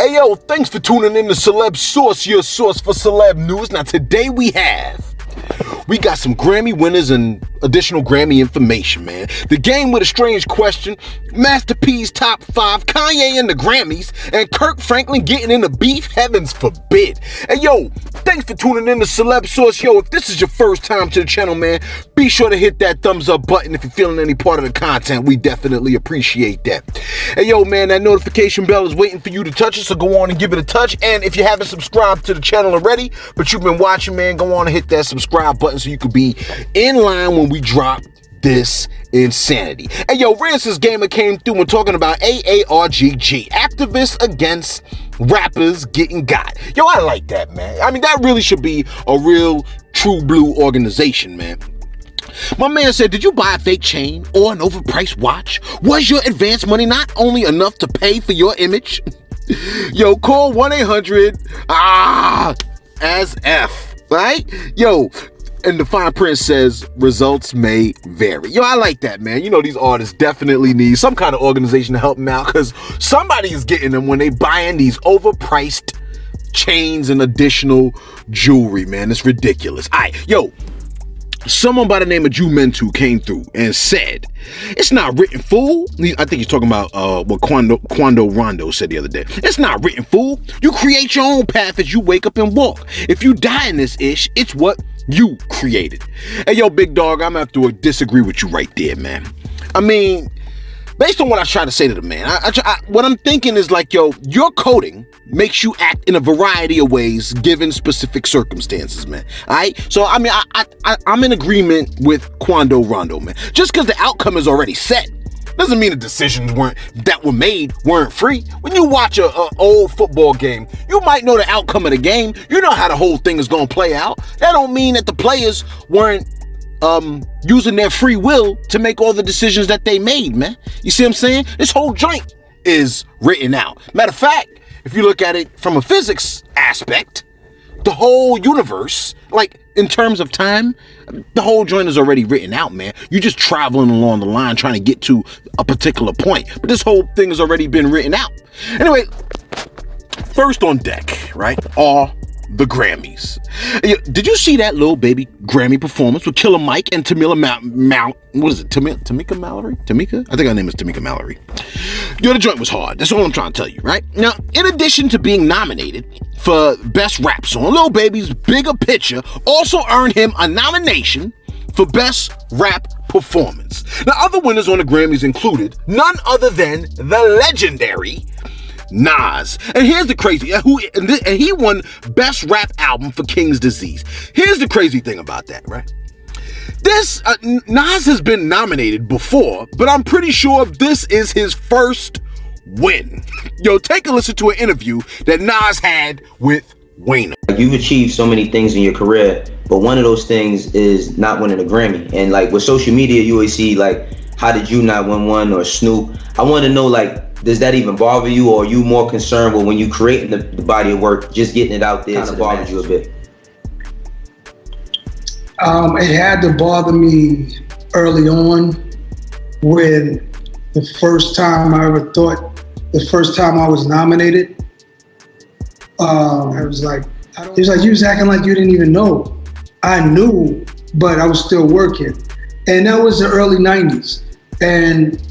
Hey yo, thanks for tuning in to Celebs Source, your source for celeb news. Now today we got some Grammy winners and additional Grammy information, man. The game with a strange question, Master P's top 5, Kanye and the Grammys, and Kirk Franklin getting into beef, heavens forbid. Hey yo, thanks for tuning in to Celeb Source. Yo, if this is your first time to the channel, man, be sure to hit that thumbs up button if you're feeling any part of the content. We definitely appreciate that. Hey yo, man, that notification bell is waiting for you to touch it, so go on and give it a touch. And if you haven't subscribed to the channel already, but you've been watching, man, go on and hit that subscribe button so you could be in line when we drop this insanity. Hey yo, Rancis Gamer came through and talking about AARGG, activists against rappers getting got. Yo, I like that, man. I mean, that really should be a real true blue organization, man. My man said, did you buy a fake chain or an overpriced watch? Was your advance money not only enough to pay for your image? Yo, call 1-800 as F, right? Yo, and the fine print says results may vary. Yo, I like that, man. You know, these artists definitely need some kind of organization to help them out, because somebody is getting them when they buying these overpriced chains and additional jewelry, man. It's ridiculous. All right, yo, someone by the name of Jumentu came through and said, it's not written, fool. I think he's talking about what Quando Rondo said the other day. It's not written, fool. You create your own path as you wake up and walk. If you die in this ish, it's what you created. Hey, yo, big dog, I'm gonna have to disagree with you right there, man. I mean, based on what I try to say to the man, what I'm thinking is like, yo, your coding makes you act in a variety of ways given specific circumstances, man. All right? So, I mean, I'm in agreement with Quando Rondo, man. Just because the outcome is already set doesn't mean the decisions that were made weren't free. When you watch a old football game, you might know the outcome of the game. You know how the whole thing is going to play out. That don't mean that the players weren't using their free will to make all the decisions that they made, man. You see what I'm saying? This whole joint is written out. Matter of fact, if you look at it from a physics aspect, the whole universe, like in terms of time, the whole joint is already written out, man. You're just traveling along the line trying to get to a particular point. But this whole thing has already been written out. Anyway, first on deck, right, are the Grammys. Did you see that little baby Grammy performance with Killer Mike and Tamika Mallory? Tamika? I think her name is Tamika Mallory. Yo, the joint was hard. That's all I'm trying to tell you, right? Now, in addition to being nominated for Best Rap Song, Lil Baby's Bigger Picture also earned him a nomination for Best Rap Performance. Now, other winners on the Grammys included none other than the legendary Nas. And here's the crazy, and he won Best Rap Album for King's Disease. Here's the crazy thing about that, right? This, Nas has been nominated before, but I'm pretty sure this is his first win. Yo, take a listen to an interview that Nas had with Wayne. You've achieved so many things in your career, but one of those things is not winning a Grammy. And like with social media, you always see like, how did you not win one, or Snoop? I want to know, like, does that even bother you, or are you more concerned with when you create the body of work, just getting it out there? Kind of bothers you a bit? It had to bother me early on, when the first time I was nominated, I was like, you was acting like you didn't even know. I knew, but I was still working. And that was the early 90s. And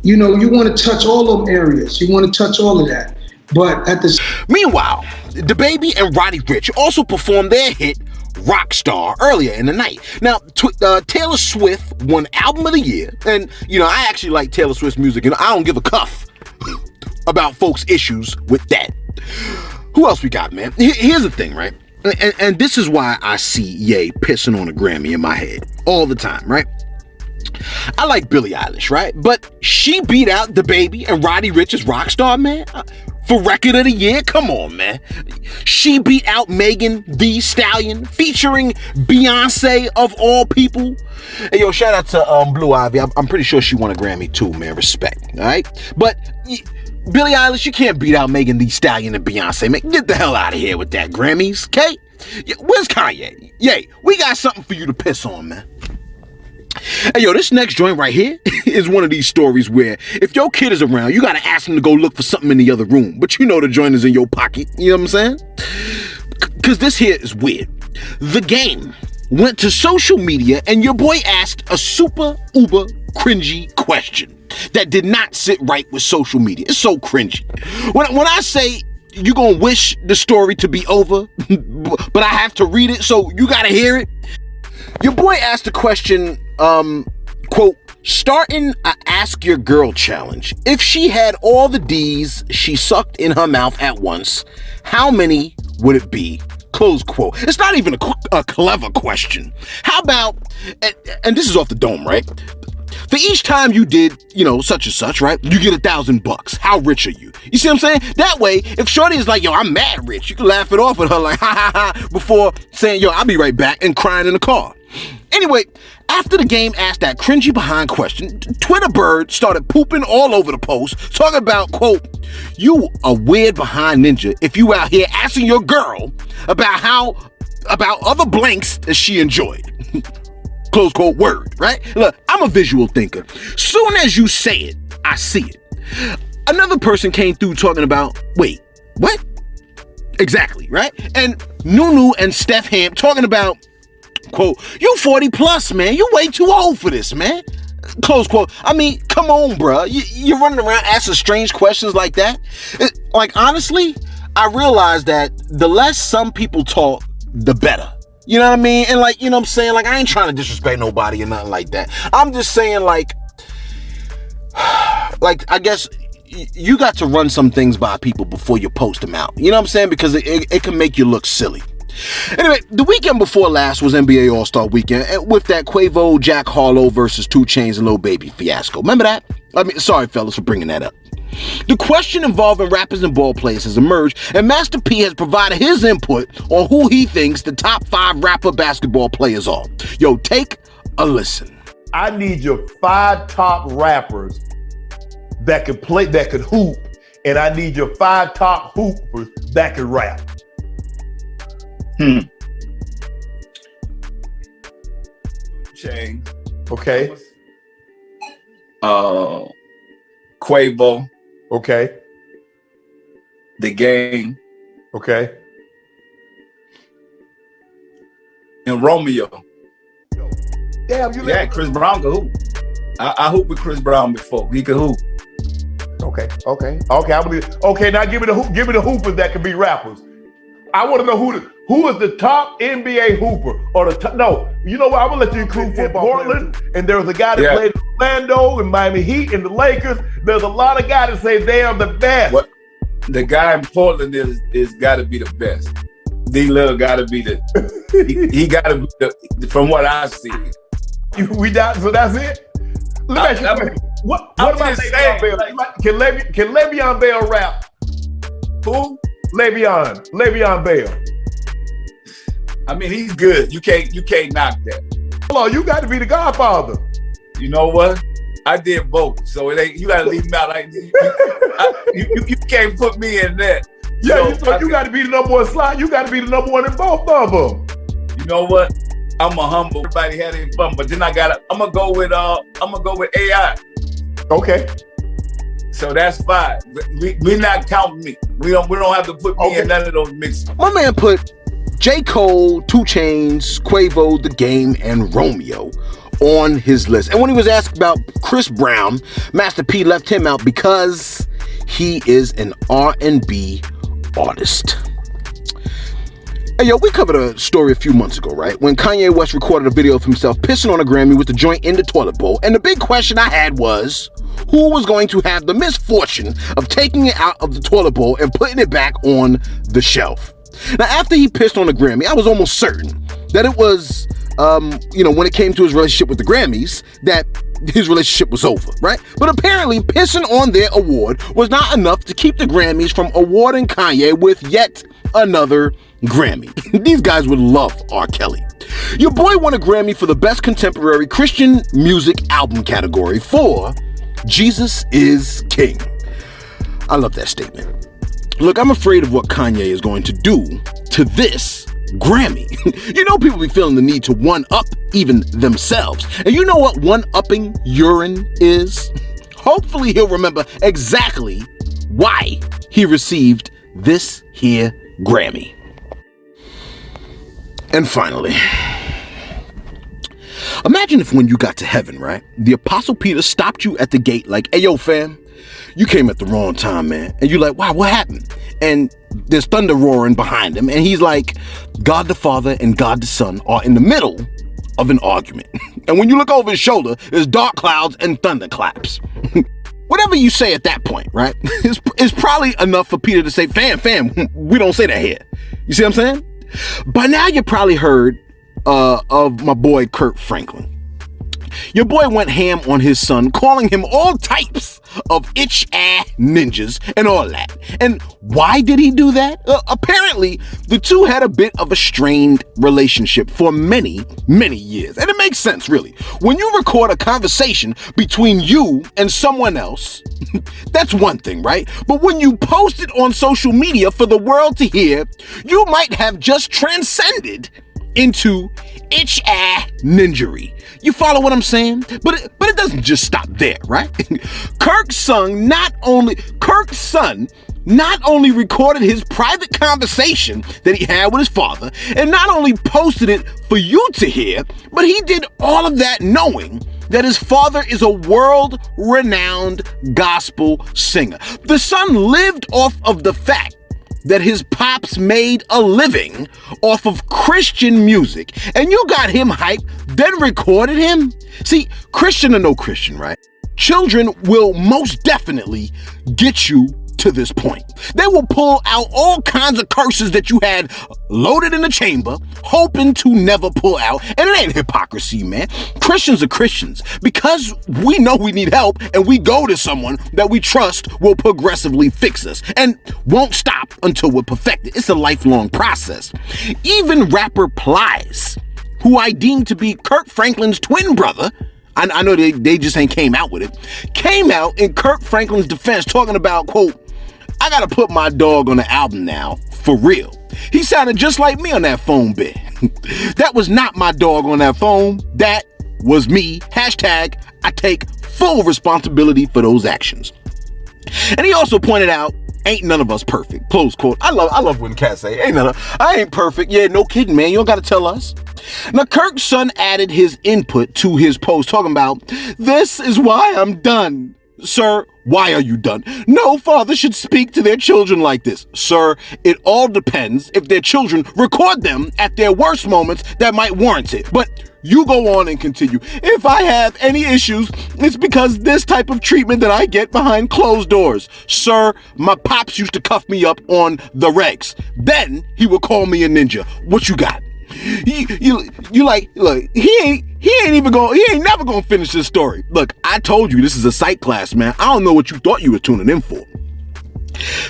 you know, you want to touch all them areas. You want to touch all of that. But at the meanwhile, DaBaby and Roddy Ricch also performed their hit Rockstar earlier in the night. Now, Taylor Swift won Album of the Year. And, you know, I actually like Taylor Swift's music, and I don't give a cuff about folks' issues with that. Who else we got, man? Here's the thing, right? And this is why I see Ye pissing on a Grammy in my head all the time, right? I like Billie Eilish, right? But she beat out DaBaby and Roddy Ricch's Rockstar, man. For Record of the Year, come on, man. She beat out Megan Thee Stallion, featuring Beyonce of all people. Hey, yo, shout out to Blue Ivy. I'm pretty sure she won a Grammy too, man. Respect, all right? But Billie Eilish, you can't beat out Megan Thee Stallion and Beyonce, man. Get the hell out of here with that, Grammys, okay? Where's Kanye? Yay, we got something for you to piss on, man. Hey, yo, this next joint right here is one of these stories where if your kid is around, you gotta ask him to go look for something in the other room, but you know the joint is in your pocket. You know what I'm saying? Because this here is weird. The Game went to social media and your boy asked a super uber cringy question that did not sit right with social media. It's so cringy. When I say you gonna wish the story to be over, but I have to read it, so you gotta hear it. Your boy asked the question, quote, starting a Ask Your Girl challenge. If she had all the D's she sucked in her mouth at once, how many would it be? Close quote. It's not even a clever question. How about, and this is off the dome, right? For each time you did, such and such, right? You get $1,000. How rich are you? You see what I'm saying? That way, if Shorty is like, yo, I'm mad rich, you can laugh it off at her like, ha ha ha, before saying, yo, I'll be right back, and crying in the car. Anyway, after The Game asked that cringy behind question, Twitter bird started pooping all over the post, talking about, quote, you a weird behind ninja if you out here asking your girl about other blanks that she enjoyed. Close quote, word, right? Look, I'm a visual thinker. Soon as you say it, I see it. Another person came through talking about, wait, what? Exactly, right? And Nunu and Steph Ham talking about, quote, you 40 plus, man. You way too old for this, man. Close quote. I mean, come on, bruh. You're running around asking strange questions like that. Honestly, I realize that the less some people talk, the better. You know what I mean? And you know what I'm saying? I ain't trying to disrespect nobody or nothing like that. I'm just saying I guess you got to run some things by people before you post them out. You know what I'm saying? Because it can make you look silly. Anyway, the weekend before last was NBA All-Star Weekend with that Quavo, Jack Harlow versus 2 Chainz and Lil Baby fiasco. Remember that? Sorry, fellas, for bringing that up. The question involving rappers and ball players has emerged, and Master P has provided his input on who he thinks the top 5 rapper basketball players are. Yo, take a listen. I need your 5 top rappers that could play, that could hoop, and I need your 5 top hoopers that could rap. Chainz. Okay. Quavo. Okay. The Game. Okay. And Romeo. Damn, you Yeah, Chris Brown could hoop. I hooped with Chris Brown before. He could hoop. Okay. I believe. Okay, now give me the hoopers that could be rappers. I want to know who is the top NBA hooper or the top, no. You know what? I'm gonna let you include in Portland, and there was a guy that played in Orlando and Miami Heat and the Lakers. There's a lot of guys that say they are the best. What? The guy in Portland is got to be the best. D-Lil got to be he got to be the, from what I see. So that's it. Let me ask you what about Le'Veon Bell? Can Le'Veon Bell rap? Who? Le'Veon Bell. I mean, he's good. You can't knock that. Hold on, you got to be the Godfather. You know what? I did both, so it ain't. You got to leave me out. Like you can't put me in that. Yeah, you got to be the number 1 slot. You got to be the number 1 in both of them. You know what? I'm a humble. Everybody had their fun, but then I'm gonna go with AI. Okay. So that's 5. We're not counting me. We don't have to put me in none of those mixes. My man put J. Cole, 2 Chainz, Quavo, The Game, and Romeo on his list. And when he was asked about Chris Brown, Master P left him out because he is an R&B artist. Hey, yo, we covered a story a few months ago, right? When Kanye West recorded a video of himself pissing on a Grammy with the joint in the toilet bowl. And the big question I had was, who was going to have the misfortune of taking it out of the toilet bowl and putting it back on the shelf? Now, after he pissed on the Grammy, I was almost certain that it was, when it came to his relationship with the Grammys, that his relationship was over, right? But apparently, pissing on their award was not enough to keep the Grammys from awarding Kanye with yet another Grammy. These guys would love R. Kelly. Your boy won a Grammy for the Best Contemporary Christian Music Album category for Jesus is King. I love that statement. Look, I'm afraid of what Kanye is going to do to this Grammy. You know people be feeling the need to one-up even themselves. And you know what one-upping urine is? Hopefully he'll remember exactly why he received this here Grammy. And finally, imagine if when you got to heaven, right, the Apostle Peter stopped you at the gate like, hey, yo, fam, you came at the wrong time, man. And you're like, wow, what happened? And there's thunder roaring behind him. And he's like, God the Father and God the Son are in the middle of an argument. And when you look over his shoulder, there's dark clouds and thunderclaps. Whatever you say at that point, right, is probably enough for Peter to say, fam, we don't say that here. You see what I'm saying? By now, you probably heard of my boy Kirk Franklin. Your boy went ham on his son, calling him all types of ninjas and all that. And why did he do that? Apparently, the two had a bit of a strained relationship for many, many years. And it makes sense, really. When you record a conversation between you and someone else, that's one thing, right? But when you post it on social media for the world to hear, you might have just transcended into ninjery. You follow what I'm saying? But it doesn't just stop there, right? Kirk's son not only recorded his private conversation that he had with his father, and not only posted it for you to hear, but he did all of that knowing that his father is a world-renowned gospel singer. The son lived off of the fact that his pops made a living off of Christian music, and you got him hyped, then recorded him? See, Christian or no Christian, right? Children will most definitely get you to this point. They will pull out all kinds of curses that you had loaded in the chamber, hoping to never pull out. And it ain't hypocrisy, man. Christians are Christians because we know we need help, and we go to someone that we trust will progressively fix us and won't stop until we're perfected. It's a lifelong process. Even rapper Plies, who I deem to be Kirk Franklin's twin brother, I know they just ain't came out with it, came out in Kirk Franklin's defense talking about, quote, I gotta put my dog on the album now, for real. He sounded just like me on that phone bit. That was not my dog on that phone. That was me. Hashtag, I take full responsibility for those actions. And he also pointed out, ain't none of us perfect, close quote. I love when cats say, I ain't perfect. Yeah, no kidding, man. You don't gotta tell us. Now, Kirk's son added his input to his post, talking about, this is why I'm done. Sir, why are you done? No father should speak to their children like this. Sir, it all depends if their children record them at their worst moments that might warrant it. But you go on and continue. If I have any issues, it's because this type of treatment that I get behind closed doors. Sir, my pops used to cuff me up on the regs. Then he would call me a ninja. What you got? You like, look, he ain't never gonna finish this story. Look, I told you this is a psych class, man. I don't know what you thought you were tuning in for.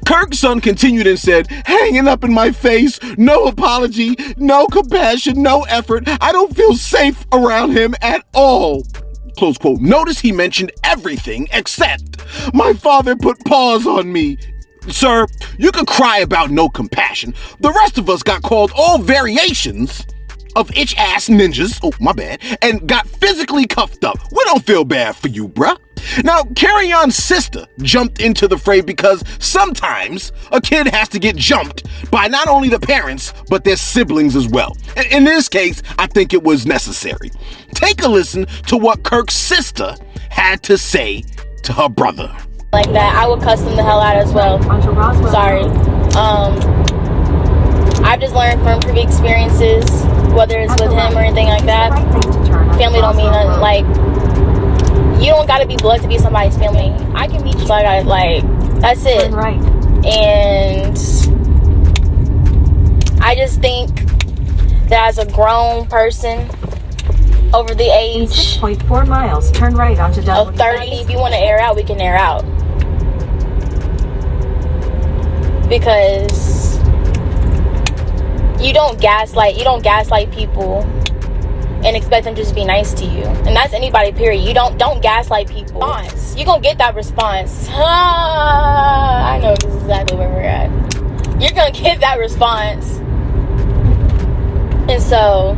Kirk's son continued and said, hanging up in my face, no apology, no compassion, no effort. I don't feel safe around him at all. Close quote. Notice he mentioned everything except my father put paws on me. Sir, you can cry about no compassion. The rest of us got called all variations of ninjas, oh, my bad, and got physically cuffed up. We don't feel bad for you, bruh. Now, Carry On's sister jumped into the fray because sometimes a kid has to get jumped by not only the parents, but their siblings as well. In this case, I think it was necessary. Take a listen to what Kirk's sister had to say to her brother. Like that, I would cuss them the hell out as well. Sorry. I've just learned from previous experiences, whether it's with him or anything like that. Family don't mean nothing. Like, you don't gotta be blood to be somebody's family. I can meet you, so I got like, that's it. And I just think that as a grown person, over the age 6.4 miles, turn right onto of 30, if you want to air out, we can air out. Because you don't gaslight people and expect them to just be nice to you. And that's anybody, period. You don't gaslight people. You're gonna get that response. I know this is exactly where we're at. You're gonna get that response. And so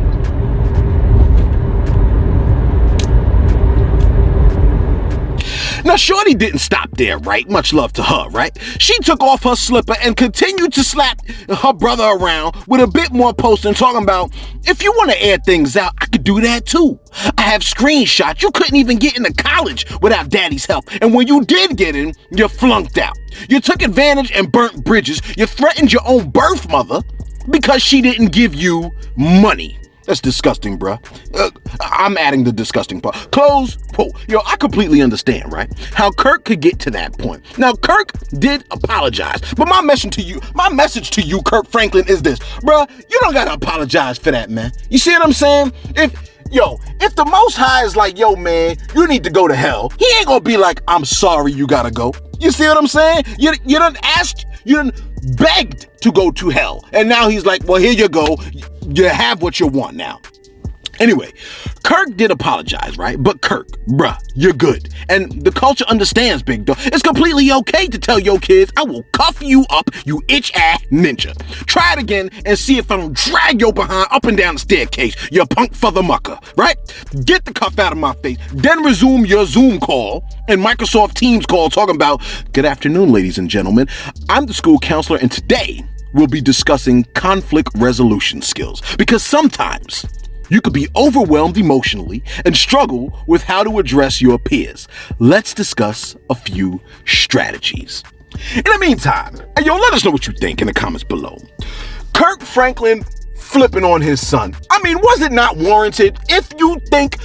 now, Shorty didn't stop there, right? Much love to her, right? She took off her slipper and continued to slap her brother around with a bit more posting talking about, if you want to air things out, I could do that too. I have screenshots. You couldn't even get into college without daddy's help. And when you did get in, you flunked out. You took advantage and burnt bridges. You threatened your own birth mother because she didn't give you money. That's disgusting, bruh. I'm adding the disgusting part. Close quote. Yo, I completely understand, right? How Kirk could get to that point. Now, Kirk did apologize, but my message to you, Kirk Franklin, is this, bruh. You don't gotta apologize for that, man. You see what I'm saying? If the Most High is like, yo, man, you need to go to hell, he ain't gonna be like, I'm sorry, you gotta go. You see what I'm saying? You done begged to go to hell, and now he's like, well, here you go. You have what you want now. Anyway, Kirk did apologize, right? But Kirk, bruh, you're good. And the culture understands, big dog. It's completely okay to tell your kids, I will cuff you up, you itch-ass ninja. Try it again and see if I don't drag your behind up and down the staircase, you punk feather mucker, right? Get the cuff out of my face, then resume your Zoom call and Microsoft Teams call talking about, good afternoon, ladies and gentlemen. I'm the school counselor, and today we'll be discussing conflict resolution skills, because sometimes you could be overwhelmed emotionally and struggle with how to address your peers. Let's discuss a few strategies. In the meantime, yo, let us know what you think in the comments below. Kirk Franklin flipping on his son. I mean, was it not warranted? If you think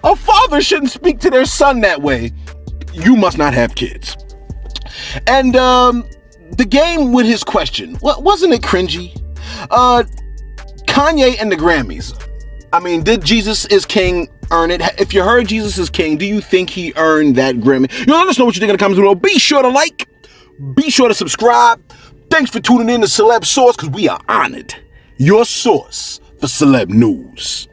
a father shouldn't speak to their son that way, you must not have kids. And the game with his question, wasn't it cringy? Kanye and the Grammys. I mean, did Jesus is King earn it? If you heard Jesus is King, do you think he earned that Grammy? Yo, let us know what you think in the comments below. Be sure to like, be sure to subscribe. Thanks for tuning in to Celebs Source, because we are honored. Your source for celeb news.